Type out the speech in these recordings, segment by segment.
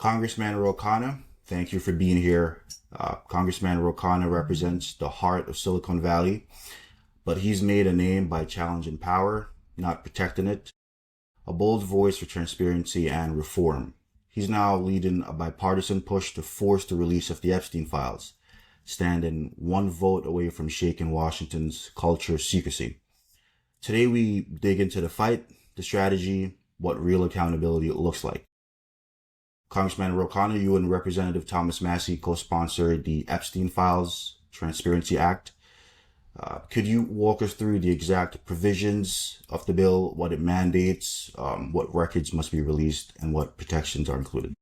Congressman Ro Khanna, thank you for being here. Congressman Ro Khanna represents the heart of Silicon Valley, but he's made a name by challenging power, not protecting it. A bold voice for transparency and reform. He's now leading a bipartisan push to force the release of the Epstein Files, standing one vote away from shaking Washington's culture of secrecy. Today we dig into the fight, the strategy, what real accountability looks like. Congressman Ro Khanna, you and Representative Thomas Massie co-sponsored the Epstein Files Transparency Act. Could you walk us through the exact provisions of the bill, what it mandates, what records must be released, and what protections are included?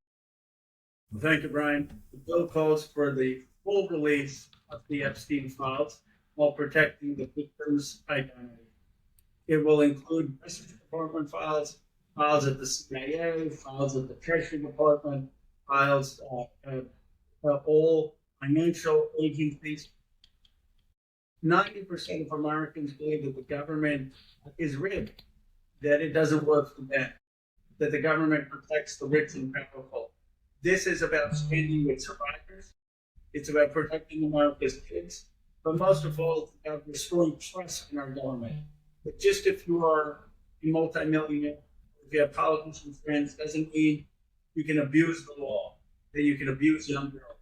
Thank you, Brian. The bill calls for the full release of the Epstein Files while protecting the victim's identity. It will include Justice Department files at the CIA, files at the Treasury Department, files at all financial agencies. 90% of Americans believe that the government is rigged, that it doesn't work for them, that the government protects the rich and powerful. This is about standing with survivors. It's about protecting America's kids. But most of all, it's about restoring trust in our government. But just if you are a multimillionaire, if you have politician friends, doesn't mean you can abuse the law, that you can abuse young girls.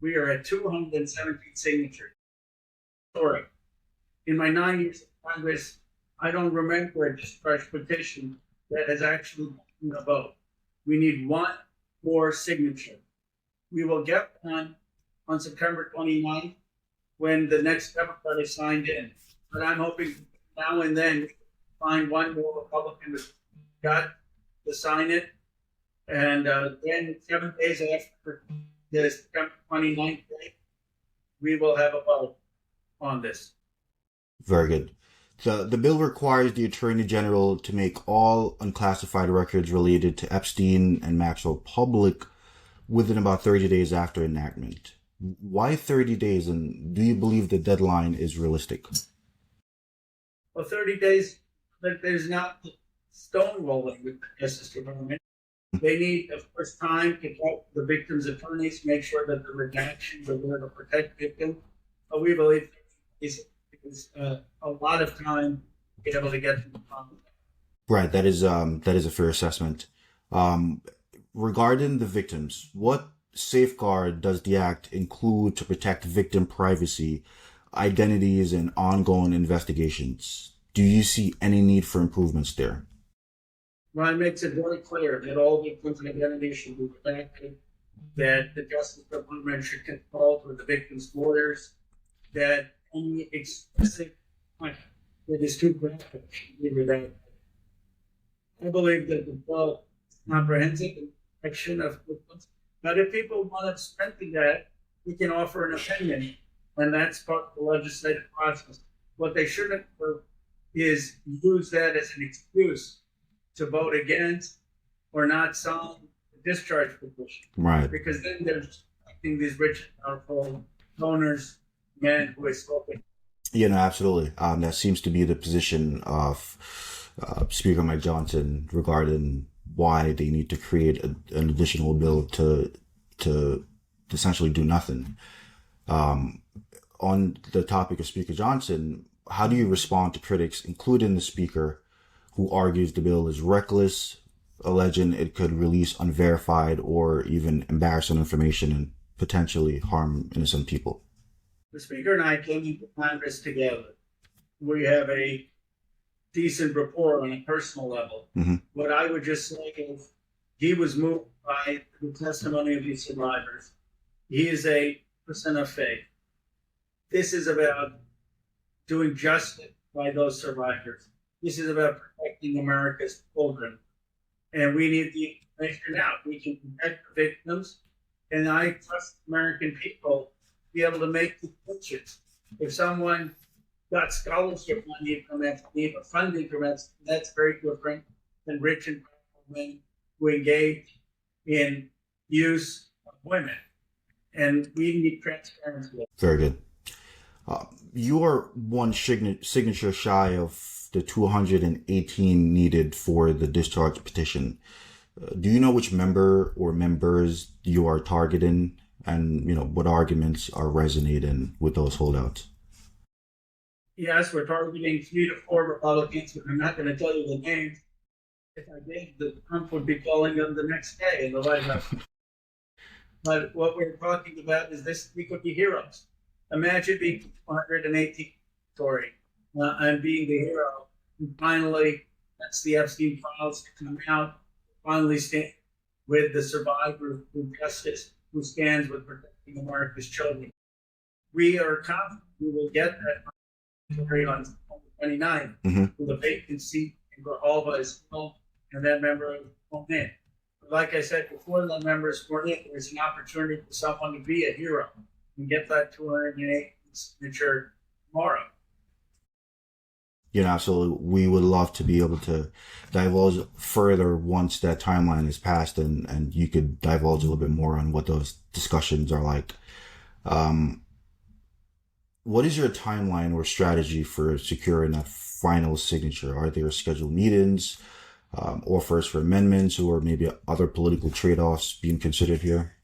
We are at 217 signatures. Sorry. In my 9 years of Congress, I don't remember a discharge petition that has actually gotten a vote. We need one more signature. We will get one on September 29th when the next Democrat is signed in. But I'm hoping now and then find one more Republican who's got to sign it. And then 7 days after the September 29th date, we will have a vote on this. Very good. The bill requires the Attorney General to make all unclassified records related to Epstein and Maxwell public within about 30 days after enactment. Why 30 days, and do you believe the deadline is realistic? Well, 30 days, there's not stonewalling with the Justice Department. They need, of course, time to talk to the victim's attorneys, make sure that the redactions are there to protect victims. But we believe is a lot of time to be able to get to the problem. Right, that is a fair assessment. Regarding the victims, what safeguard does the Act include to protect victim privacy, identities, and ongoing investigations? Do you see any need for improvements there? Ryan makes it very clear that all victims' identities should be protected, that the Justice Department should consult with the victims' lawyers, that any explicit point that is too graphic should be redacted. I believe that the bill is comprehensive in protection of victims. But if people want to strengthen that, we can offer an opinion, and that's part of the legislative process. What they shouldn't do is use that as an excuse to vote against or not sign the discharge petition. Right. Because then they're protecting these rich and powerful donors, men who are spoken. Yeah, no, absolutely. That seems to be the position of Speaker Mike Johnson regarding why they need to create an additional bill to essentially do nothing. On the topic of Speaker Johnson, how do you respond to critics, including the Speaker, who argues the bill is reckless, alleging it could release unverified or even embarrassing information and potentially harm innocent people? The Speaker and I came into Congress together. We have a decent rapport on a personal level. Mm-hmm. What I would just say is he was moved by the testimony of these survivors. He is a person of faith. This is about doing justice by those survivors. This is about protecting America's children. And we need the information out. We can protect the victims. And I trust American people to be able to make the decisions. If someone got scholarship money from Epstein or funding from Epstein, that's very different than rich and powerful men who engage in use of women. And we need transparency. Very good. You are one signature shy of the 218 needed for the discharge petition. Do you know which member or members you are targeting, and what arguments are resonating with those holdouts? Yes, we're targeting 3 to 4 Republicans, but I'm not going to tell you the names. If I did, the Trump would be calling them the next day in the White House. But what we're talking about is this: we could be heroes. Imagine being 118 story and being the hero. And finally, that's the Epstein Files to come out. Finally, stand with the survivor of justice who stands with protecting America's children. We are confident we will get that on September 29th. Mm-hmm. The vacant seat in Grijalva is filled, and that member is sworn in. But like I said before, that member is sworn in, there's an opportunity for someone to be a hero and get that 208 signature tomorrow. Absolutely. We would love to be able to divulge further once that timeline is passed, and you could divulge a little bit more on what those discussions are like. What is your timeline or strategy for securing that final signature? Are there scheduled meetings, offers for amendments, or maybe other political trade-offs being considered here?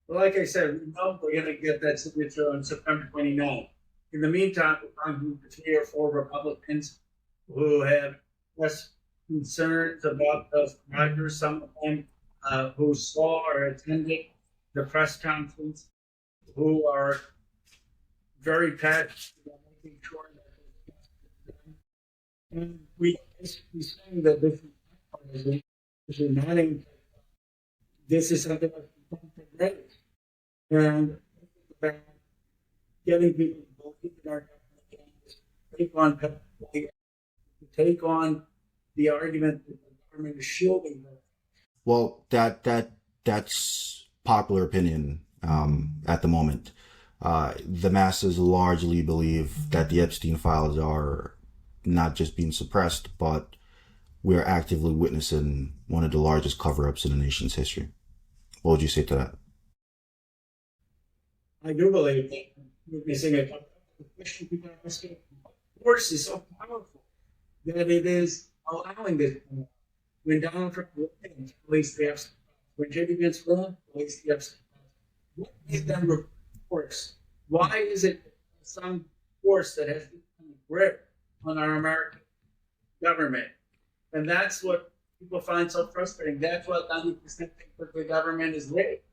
Well, like I said, we know we're going to get that signature on September 29th. In the meantime, we're talking to 3 or 4 Republicans who have less concerns about those survivors, some of them who saw or attended the press conference, who are very passionate about making sure that it's done. And we basically saying that this is not in, this is something that's confronting race. And about getting people involved in our government, take on the argument that the government is shielding them. Well, that's popular opinion at the moment. The masses largely believe that the Epstein files are not just being suppressed, but we're actively witnessing one of the largest cover-ups in the nation's history. What would you say to that? I do believe that we're missing a question people are asking. Force is so powerful that it is allowing this. When Donald Trump released the Epstein, when J.D. Vance released the Epstein, what made them force? Why is it some force that has grip on our American government? And that's what people find so frustrating. That's why 90% think that the government is rigged.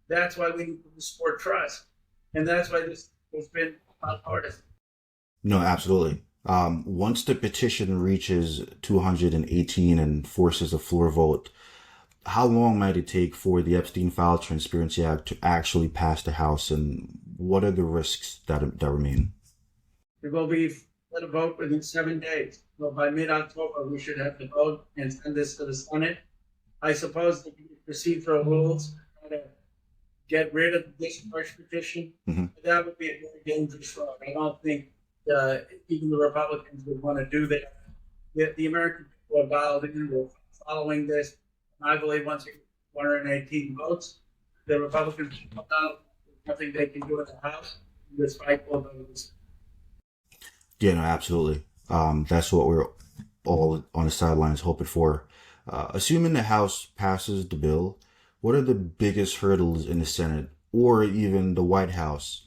That's why we need to restore trust. And that's why this has been bipartisan. No, absolutely. Once the petition reaches 218 and forces a floor vote, how long might it take for the Epstein Files Transparency Act to actually pass the House, and what are the risks that remain? It will be let a vote within 7 days. Well, by mid-October, we should have the vote and send this to the Senate. I suppose the procedural rules try to get rid of the discharge petition. Mm-hmm. That would be a very dangerous road. I don't think even the Republicans would want to do that. The American people are dialed in. We're following this. And I believe once we get 118 votes, the Republicans will come out. There's nothing they can do in the House. This fight will go. Yeah, no, absolutely. That's what we're all on the sidelines hoping for. Assuming the House passes the bill, what are the biggest hurdles in the Senate or even the White House?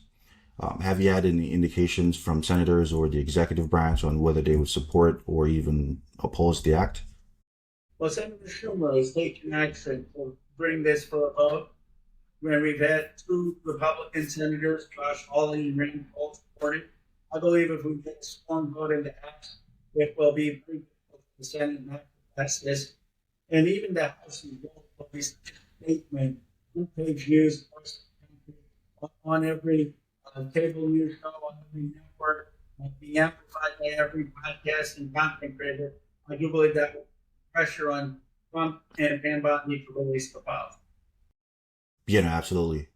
Have you had any indications from senators or the executive branch on whether they would support or even oppose the act? Well, Senator Schumer is taking action to bring this for a vote. When we've had 2 Republican senators, Josh Hawley and Rand Paul, support it. I believe if we get a strong vote in the House, it will be pretty difficult for the Senate not to pass this. And even the House will be statement, 2-page news on every cable news show, on every network, being amplified by every podcast and content creator. I do believe that will put pressure on Trump and Van Botany to release the files. Yeah, no, absolutely.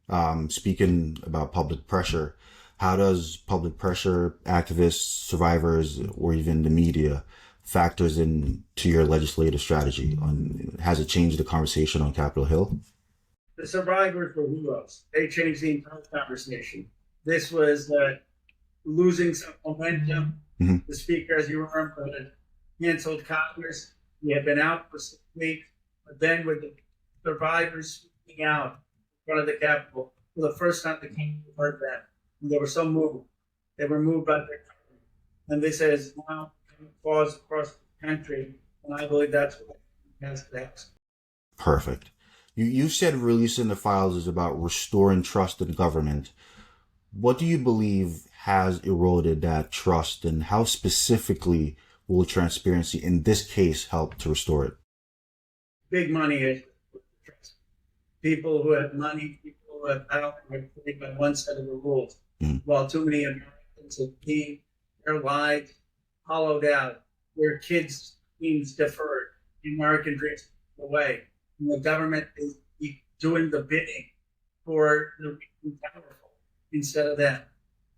Speaking about public pressure, how does public pressure, activists, survivors, or even the media factors into your legislative strategy? Has it changed the conversation on Capitol Hill? The survivors were heroes. They changed the entire conversation. This was losing some momentum. Mm-hmm. The speaker, as you remember, had canceled Congress. He had been out for 6 weeks. But then with the survivors speaking out in front of the Capitol, for the first time the Capitol heard that, and they were so moved. They were moved by their country. And this has now caused across the country, and I believe that's what has to happen. Perfect. You said releasing the files is about restoring trust in government. What do you believe has eroded that trust, and how specifically will transparency in this case help to restore it? Big money is trust. People who have money, people who have power are played by one set of the rules, while too many Americans have seen their lives hollowed out, their kids' dreams deferred, American dreams away. And the government is doing the bidding for the rich and powerful instead of that.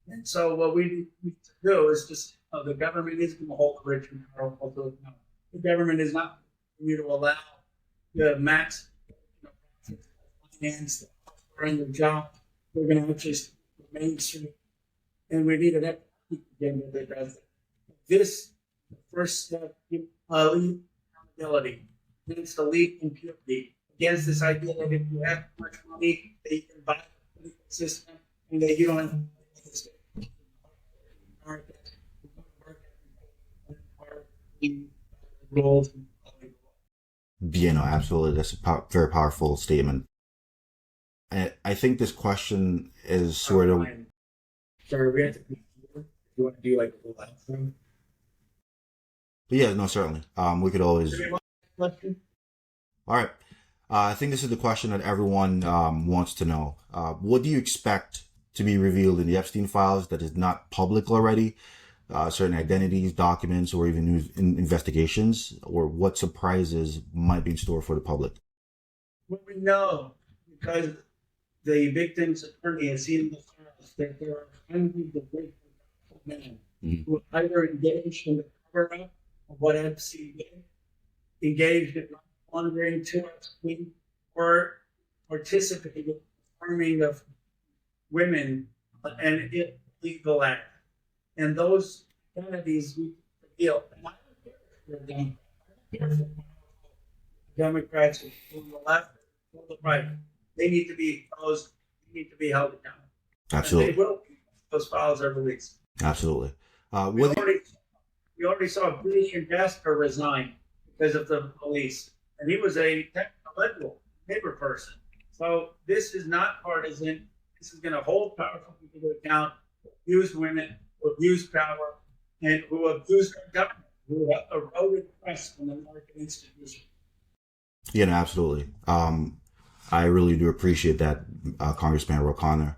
And so what we need to do is just, the government is going to hold the rich and powerful to account. The government is not going to allow the max finance during the job. We're going to actually remain street. And we need an economic agenda that does it. This, the first step, lead accountability, against the lead impunity, against this idea that if you have too much money, that you can buy the political system and that you don't have to rules. Yeah, no, absolutely. That's a very powerful statement. I think this question is sort of... Sorry, we have to be here. You want to do like a full outro? Yeah, no, certainly. We could always... Question? All right. I think this is the question that everyone wants to know. What do you expect to be revealed in the Epstein Files that is not public already? Certain identities, documents, or even new investigations? Or what surprises might be in store for the public? Well, we know, because the victim's attorney has seen in the files that there are hundreds of men who either engaged in the cover-up of what Epstein did, engaged in laundering to Epstein, or participated in the harming of women and illegal act. And those identities we reveal. And I don't care if Democrats on the left or the right. They need to be exposed. They need to be held accountable. Absolutely. And they will be. Those files are released. Absolutely. We already saw British ambassador resign because of the police. And he was a technical liberal, paper person. So this is not partisan. This is going to hold powerful people to account, who abuse women, who abuse power, and who abuse our government, who have eroded trust in the American institution. Yeah, no, absolutely. I really do appreciate that, Congressman Ro Khanna.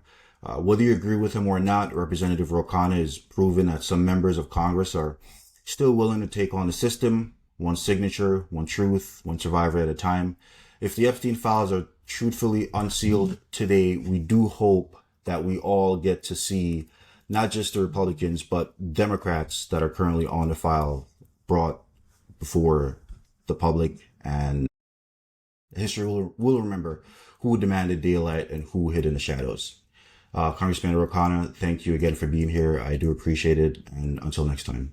Whether you agree with him or not, Representative Ro Khanna has proven that some members of Congress are still willing to take on the system, one signature, one truth, one survivor at a time. If the Epstein files are truthfully unsealed today, we do hope that we all get to see not just the Republicans, but Democrats that are currently on the file brought before the public, and history will remember who demanded daylight and who hid in the shadows. Congressman Ro Khanna, thank you again for being here. I do appreciate it. And until next time.